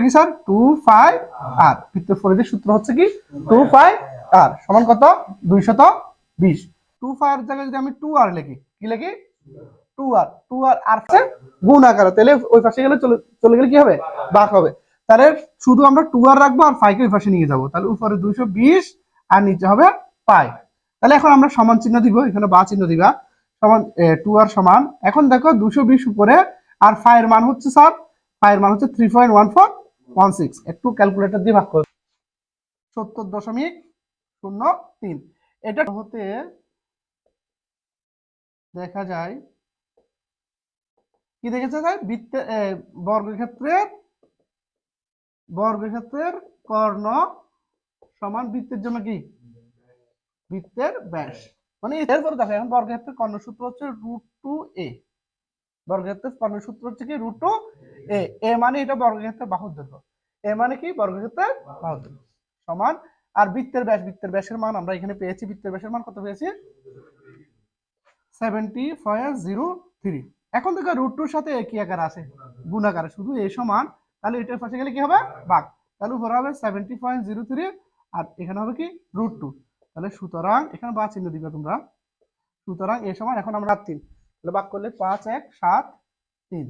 কি sir 2πr, বৃত্তের পরিধির সূত্র হচ্ছে কি 2πr সমান কত 220। 2πr জায়গায় যদি আমি 2r লিখি, কি লিখি 2r, 2r আর গুণ আকারে, তাহলে ওই পাশে গেলে চলে গেলে কি হবে ভাগ হবে। তাহলে শুধু আমরা 2r রাখবো আর পাইকে ওই পাশে নিয়ে যাবো, তাহলে উপরে 220 আর নিচে হবে পাই। তাহলে এখন আমরা সমান চিহ্ন দিব, এখানে বা চিহ্ন দিবা, সমান 2r সমান, এখন দেখো 220 উপরে আর পাইয়ের মান হচ্ছে স্যার, পাইয়ের মান হচ্ছে 3.1416, একটু ক্যালকুলেটর দিয়ে ভাগ করো 70.03। এটা হতে দেখা যায় কি দেখেছে যায় বৃত্তের বর্গক্ষেত্রের কর্ণ সমান বৃত্তের জন্য কি বৃত্তের ব্যাস। মানে এরপরে দেখো এখন বর্গক্ষেত্রের কর্ণ সূত্র হচ্ছে √2a, বর্গক্ষেত্রের কর্ণ সূত্র হচ্ছে কি √2a, এ মানে এটা বর্গক্ষেত্রের বাহুর দৈর্ঘ্য, এ মানে কি বর্গক্ষেত্রের বাহুর দৈর্ঘ্য সমান, আর বৃত্তের ব্যাস, বৃত্তের ব্যাসের মান আমরা এখানে পেয়েছি, বৃত্তের ব্যাসের মান কত পেয়েছি 70.03। এখন দেখো √2 সাথে কি আকার আছে গুণ আকারে, শুধু a সমান, তাহলে এটার পাশে গেলে কি হবে ভাগ, তাহলে উপরে হবে 70.03 আর এখানে হবে কি √2, তাহলে সুতরাং এখানে বা চিহ্ন দিবে তোমরা, সুতরাং a সমান এখন আমরা 3, তাহলে ভাগ করলে 5 1 7 3